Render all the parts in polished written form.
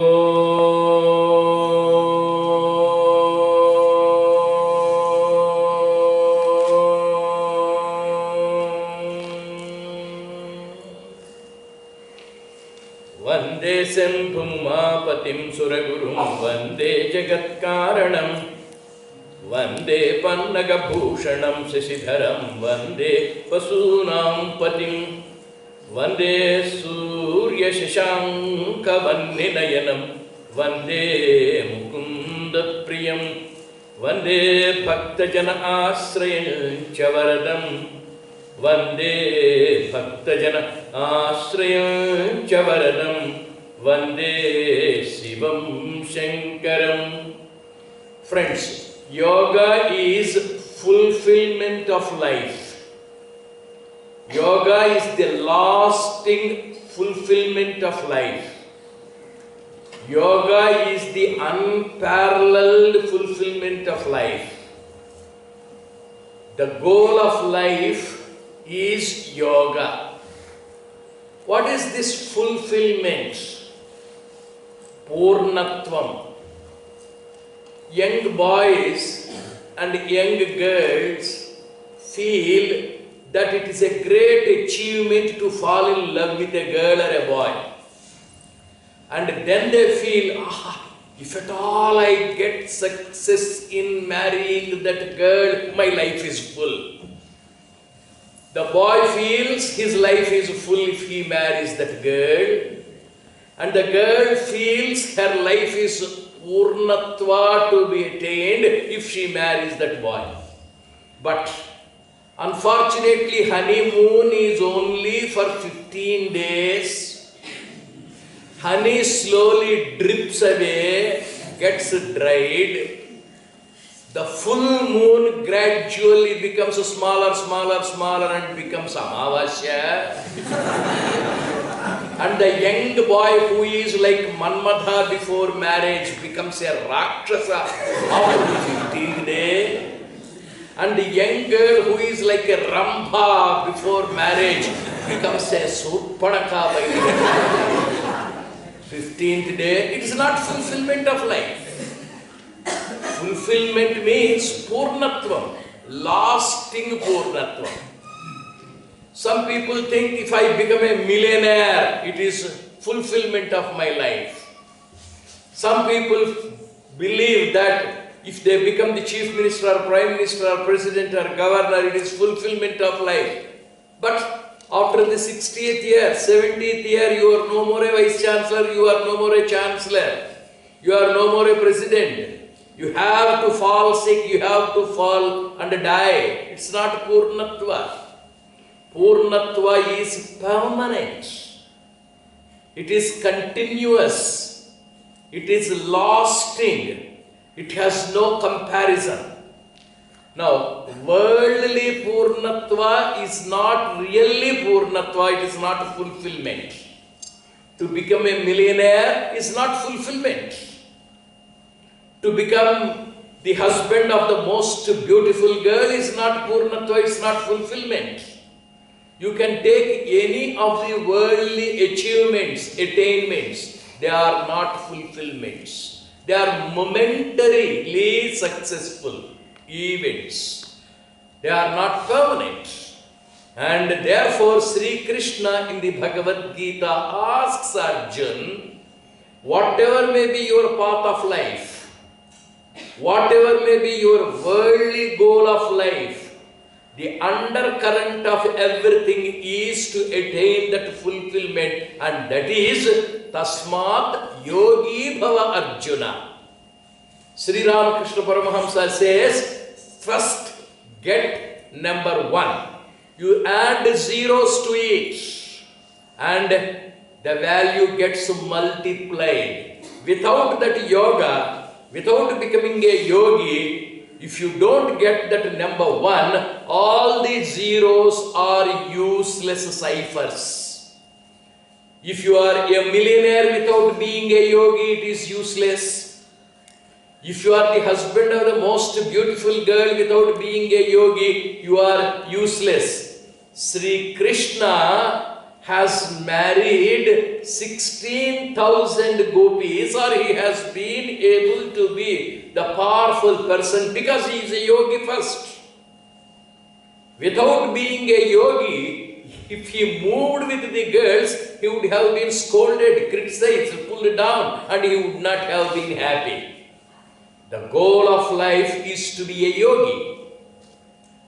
Vande Sambhum Mapatim Suragurum Vande Jagatkaranam Vande Pannagabhushanam Sashidharam Vande Pasunam Patim Vande Surya Shashanka Vanninayanam Vande Mukunda Priyam Vande Bhaktajana Asrayam Chavaradam Vande Bhaktajana Asrayam Chavaradam Vande Shivam Shankaram. Friends, yoga is fulfillment of life. Yoga is the lasting fulfillment of life. Yoga is the unparalleled fulfillment of life. The goal of life is yoga. What is this fulfillment? Purnatvam. Young boys and young girls feel that it is a great achievement to fall in love with a girl or a boy. And then they feel, if at all I get success in marrying that girl, my life is full. The boy feels his life is full if he marries that girl. And the girl feels her life is purnatva to be attained if she marries that boy. But unfortunately, honeymoon is only for 15 days. Honey slowly drips away, gets dried. The full moon gradually becomes smaller and becomes Amavasya. And the young boy who is like Manmadha before marriage becomes a Rakshasa after the 15th day. And the young girl who is like a Rambha before marriage becomes a Surpanaka by the 15th day. It is not fulfillment of life. Fulfillment means Purnatvam, lasting Purnatvam. Some people think if I become a millionaire, it is fulfillment of my life. Some people believe that if they become the chief minister or prime minister or president or governor, it is fulfillment of life. But after the 60th year, 70th year, you are no more a vice chancellor, you are no more a chancellor, you are no more a president. You have to fall sick, you have to fall and die. It's not Purnatva. Purnatva is permanent. It is continuous. It is lasting. It has no comparison. Now, worldly Purnatva is not really Purnatva, it is not fulfillment. To become a millionaire is not fulfillment. To become the husband of the most beautiful girl is not Purnatva, it is not fulfillment. You can take any of the worldly achievements, attainments, they are not fulfillments. They are momentarily successful events. They are not permanent. And therefore, Sri Krishna in the Bhagavad Gita asks Arjuna, whatever may be your path of life, whatever may be your worldly goal of life, the undercurrent of everything is to attain that fulfillment, and that is Tasmat Yogi Bhava Arjuna. Sri Ramakrishna Paramahamsa says, first get number 1. You add zeros to it and the value gets multiplied. Without that yoga, without becoming a yogi, if you don't get that number 1, all the zeros are useless ciphers. If you are a millionaire without being a yogi, it is useless. If you are the husband of the most beautiful girl without being a yogi, you are useless. Sri Krishna has married 16,000 gopis, or he has been able to be the powerful person because he is a yogi first. Without being a yogi, if he moved with the girls, he would have been scolded, criticized, pulled down, and he would not have been happy. The goal of life is to be a yogi.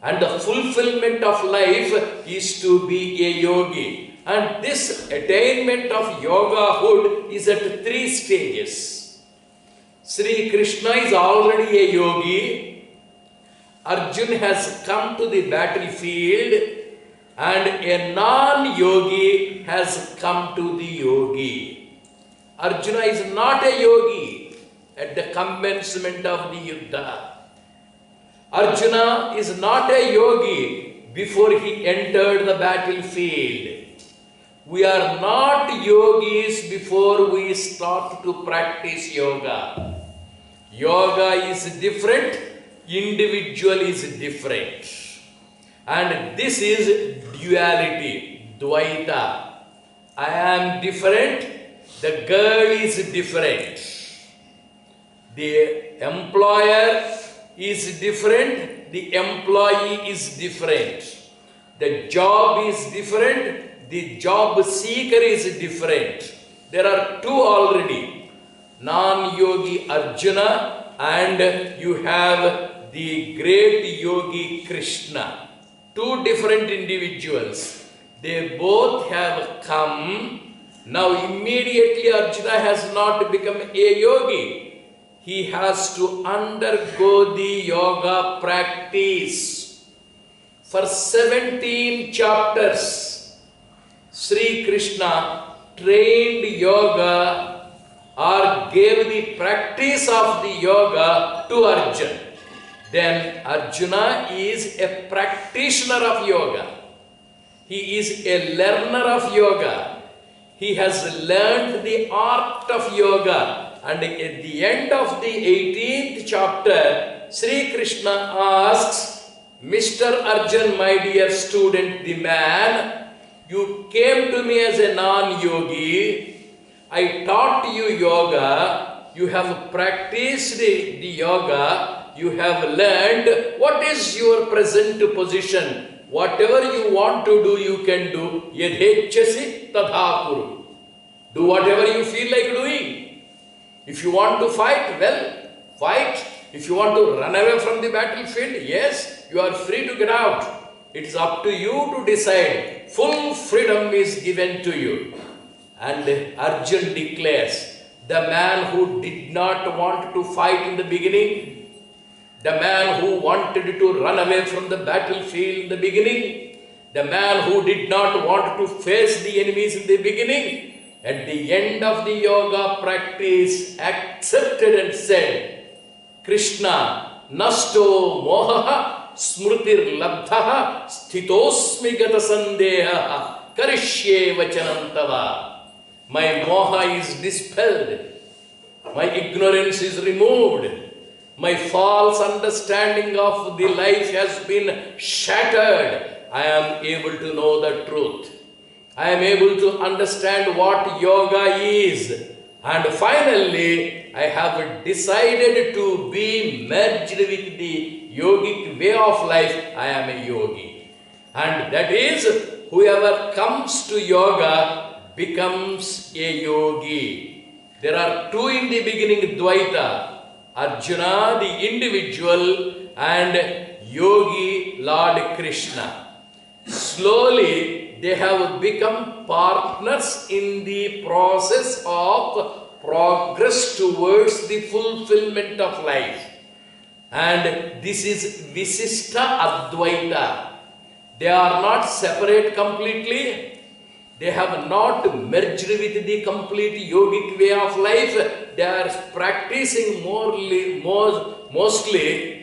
And the fulfillment of life is to be a yogi. And this attainment of yogahood is at 3 stages. Sri Krishna is already a yogi. Arjuna has come to the battlefield, and a non-yogi has come to the yogi. Arjuna is not a yogi at the commencement of the Yuddha. Arjuna is not a yogi before he entered the battlefield. We are not yogis before we start to practice yoga. Yoga is different, individual is different. And this is duality, Dvaita. I am different, the girl is different. The employer is different, the employee is different. The job is different, the job seeker is different. There are 2 already. Non-yogi Arjuna and you have the great yogi Krishna. 2 different individuals. They both have come. Now immediately Arjuna has not become a yogi. He has to undergo the yoga practice. For 17 chapters, Sri Krishna trained yoga or gave the practice of the yoga to Arjuna. Then Arjuna is a practitioner of yoga. He is a learner of yoga. He has learned the art of yoga. And at the end of the 18th chapter, Sri Krishna asks, Mr. Arjun, my dear student, the man, you came to me as a non-yogi. I taught you yoga. You have practiced the yoga. You have learned. What is your present position? Whatever you want to do, you can do. Yadhechasi tadha kuru. Do whatever you feel like doing. If you want to fight, well, fight. If you want to run away from the battlefield, yes, you are free to get out. It is up to you to decide. Full freedom is given to you. And Arjuna declares, the man who did not want to fight in the beginning, the man who wanted to run away from the battlefield in the beginning, the man who did not want to face the enemies in the beginning, at the end of the yoga practice, accepted and said, Krishna, nasto mohaha smrutir labdhaha sthitosmi gata sandeha karishye vachanam tava. My moha is dispelled. My ignorance is removed. My false understanding of the life has been shattered. I am able to know the truth. I am able to understand what yoga is. And finally, I have decided to be merged with the yogic way of life. I am a yogi. And that is, whoever comes to yoga becomes a yogi. There are 2 in the beginning, Dvaita. Arjuna, the individual, and yogi, Lord Krishna. Slowly, they have become partners in the process of progress towards the fulfillment of life. And this is Visishta Advaita. They are not separate completely. They have not merged with the complete yogic way of life. They are practicing mostly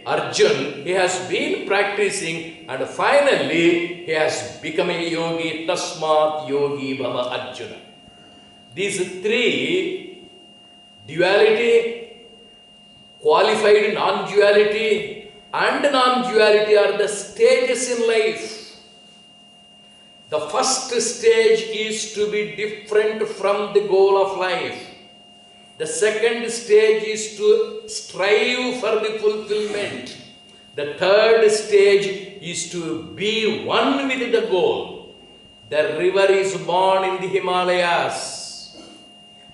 Arjuna. He has been practicing and finally he has become a yogi. Tasmat yogi bhava Arjuna. These 3, duality, qualified non-duality and non-duality, are the stages in life. The first stage is to be different from the goal of life. The second stage is to strive for the fulfillment. The third stage is to be one with the goal. The river is born in the Himalayas,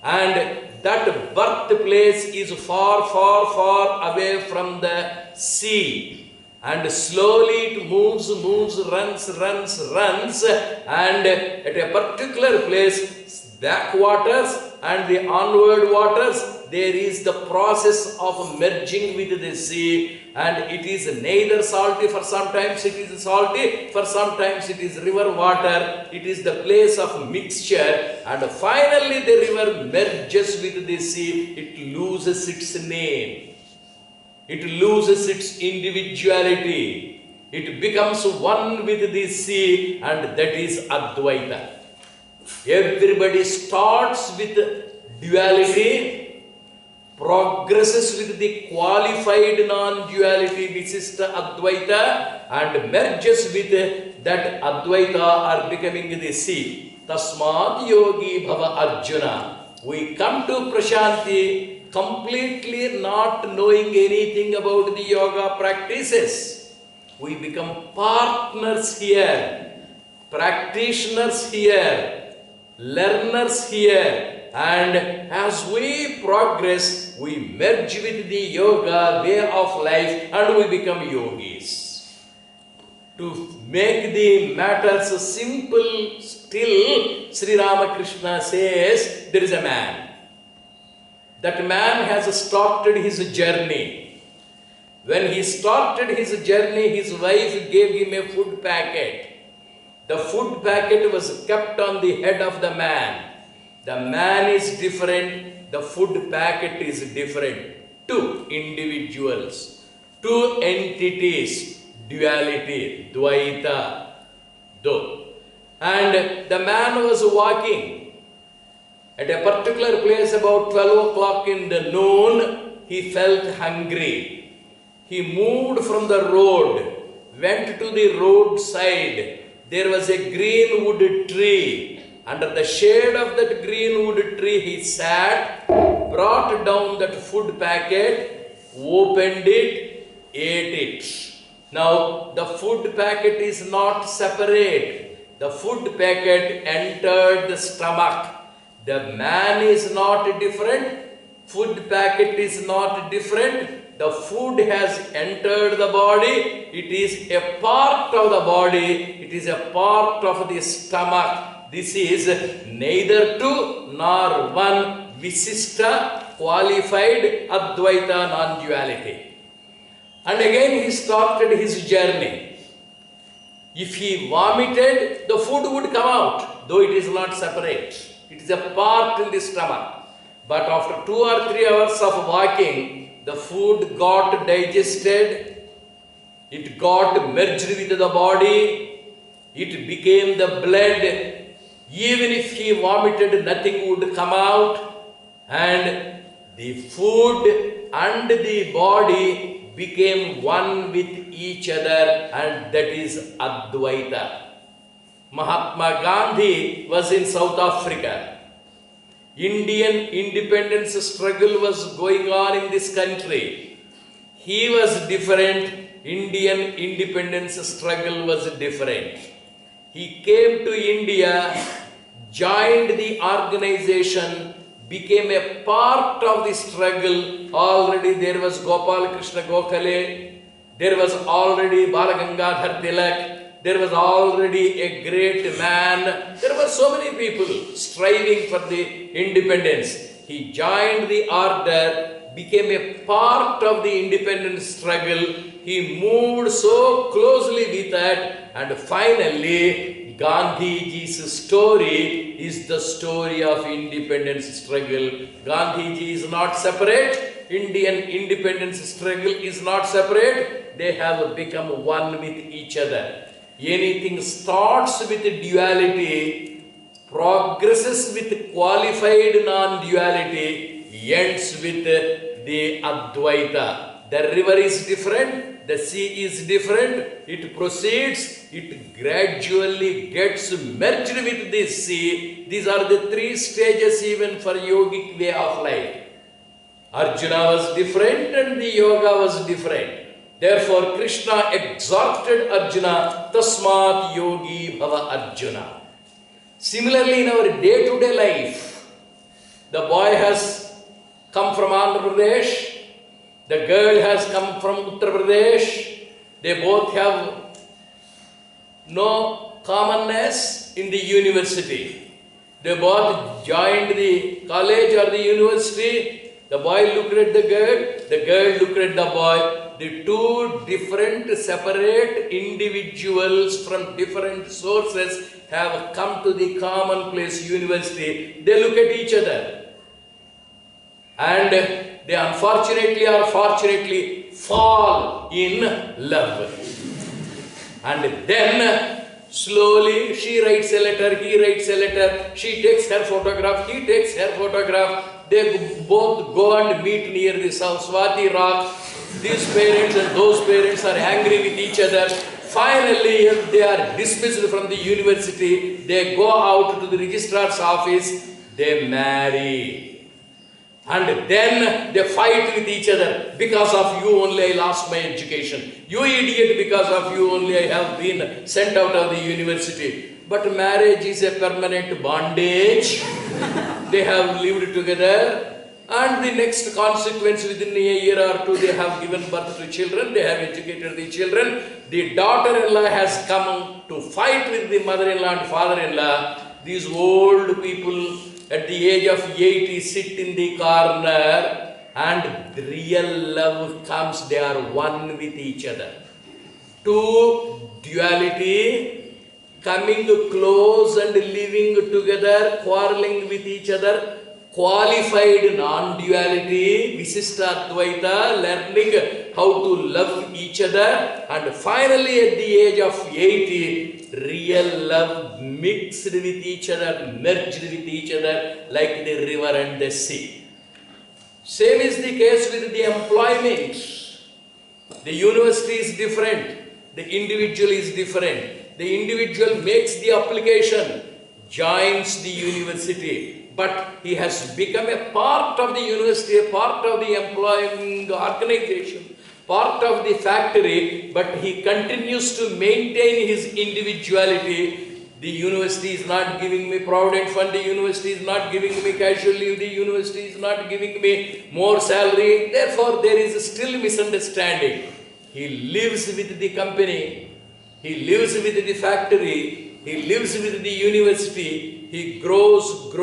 and that birthplace is far, far, far away from the sea. And slowly it moves, runs, and at a particular place, backwaters and the onward waters, there is the process of merging with the sea, and it is neither salty, for sometimes it is salty, for sometimes it is river water. It is the place of mixture, and finally the river merges with the sea. It loses its name. It loses its individuality. It becomes one with the sea, and that is Advaita. Everybody starts with duality, progresses with the qualified non-duality Visishta Advaita, and merges with that Advaita are becoming the sea. Tasmad yogi bhava Arjuna. We come to Prashanti completely not knowing anything about the yoga practices. We become partners here, practitioners here, learners here, and as we progress, we merge with the yoga way of life and we become yogis. To make the matters simple still, Sri Ramakrishna says there is a man. That man has started his journey. When he started his journey, his wife gave him a food packet. The food packet was kept on the head of the man. The man is different, the food packet is different. Two individuals, two entities, duality, Dvaita, Do. And the man was walking. At a particular place about 12 o'clock in the noon, he felt hungry. He moved from the road, went to the roadside. There was a green wood tree. Under the shade of that green wood tree, he sat, brought down that food packet, opened it, ate it. Now, the food packet is not separate. The food packet entered the stomach. The man is not different. Food packet is not different. The food has entered the body. It is a part of the body. It is a part of the stomach. This is neither two nor one. Visishta, qualified, Advaita, non-duality. And again he started his journey. If he vomited, the food would come out, though it is not separate. It is a part in the stomach. But after 2 or 3 hours of walking, the food got digested, it got merged with the body, it became the blood. Even if he vomited, nothing would come out, and the food and the body became one with each other, and that is Advaita. Mahatma Gandhi was in South Africa. Indian independence struggle was going on in this country. He was different. Indian independence struggle was different. He came to India, joined the organization, became a part of the struggle. Already there was Gopal Krishna Gokhale, there was already Balagangadhar Tilak, there was already a great man. There were so many people striving for the independence. He joined the order, became a part of the independence struggle. He moved so closely with that, and finally Gandhiji's story is the story of independence struggle. Gandhiji is not separate. Indian independence struggle is not separate. They have become one with each other. Anything starts with duality, progresses with qualified non-duality, ends with the Advaita. The river is different, the sea is different, it proceeds, it gradually gets merged with the sea. These are the three stages even for yogic way of life. Arjuna was different and the yoga was different. Therefore, Krishna exhorted Arjuna, Tasmat yogi bhava Arjuna. Similarly, in our day-to-day life, the boy has come from Andhra Pradesh, the girl has come from Uttar Pradesh, they both have no commonness in the university. They both joined the college or the university. The boy looked at the girl looked at the boy. The two different, separate individuals from different sources have come to the commonplace university. They look at each other. And they unfortunately or fortunately fall in love. And then slowly she writes a letter, he writes a letter, she takes her photograph, he takes her photograph. They both go and meet near the Swati rock. These parents and those parents are angry with each other. Finally, they are dismissed from the university. They go out to the registrar's office. They marry. And then they fight with each other. Because of you only I lost my education. You idiot, because of you only I have been sent out of the university. But marriage is a permanent bondage. They have lived together. And the next consequence, within a year or two, they have given birth to children, they have educated the children. The daughter-in-law has come to fight with the mother-in-law and father-in-law. These old people at the age of 80 sit in the corner, and the real love comes, they are one with each other. Two duality, coming close and living together, quarreling with each other. Qualified non-duality, Visishta Advaita, learning how to love each other, and finally at the age of 80, real love mixed with each other, merged with each other like the river and the sea. Same is the case with the employment. The university is different, the individual is different. The individual makes the application, joins the university, but he has become a part of the university, a part of the employing organization, part of the factory, but he continues to maintain his individuality. The university is not giving me provident fund, the university is not giving me casual leave, the university is not giving me more salary. Therefore, there is still misunderstanding. He lives with the company, he lives with the factory, he lives with the university. He grows,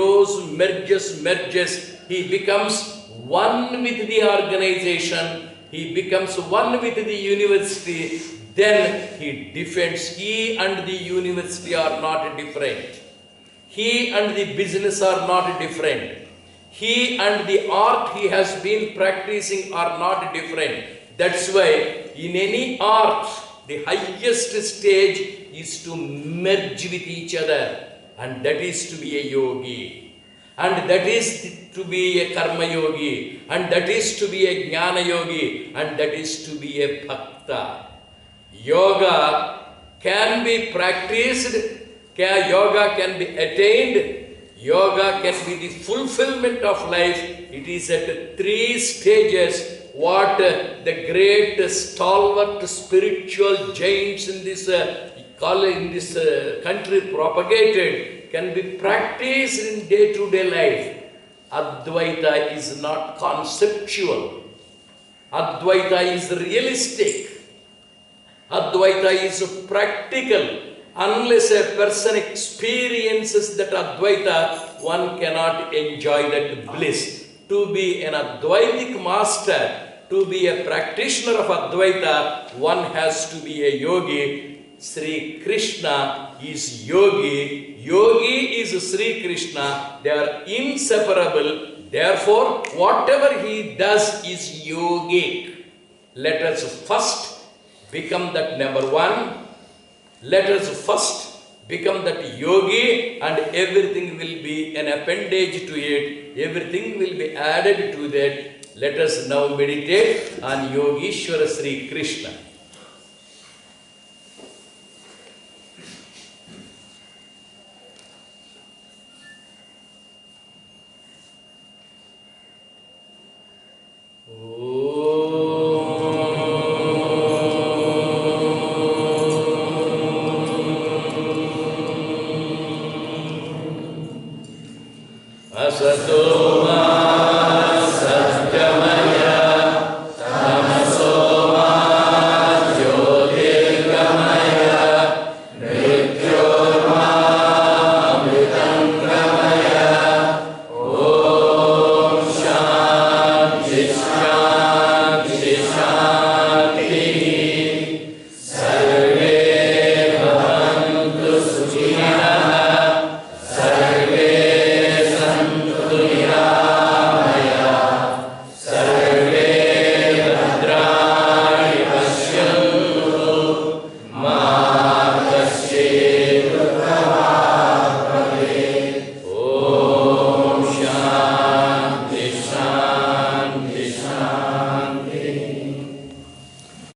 merges. He becomes one with the organization. He becomes one with the university. Then he defends. He and the university are not different. He and the business are not different. He and the art he has been practicing are not different. That's why in any art, the highest stage is to merge with each other. And that is to be a yogi. And that is to be a karma yogi. And that is to be a jnana yogi. And that is to be a bhakta. Yoga can be practiced. Yoga can be attained. Yoga can be the fulfillment of life. It is at three stages what the great stalwart spiritual giants in this country propagated, can be practiced in day-to-day life. Advaita is not conceptual. Advaita is realistic. Advaita is practical. Unless a person experiences that Advaita, one cannot enjoy that bliss. To be an Advaitic master, to be a practitioner of Advaita, one has to be a yogi. Sri Krishna is yogi. Yogi is Sri Krishna. They are inseparable. Therefore, whatever he does is yogic. Let us first become that number one. Let us first become that yogi, and everything will be an appendage to it. Everything will be added to that. Let us now meditate on Yogishwara Sri Krishna.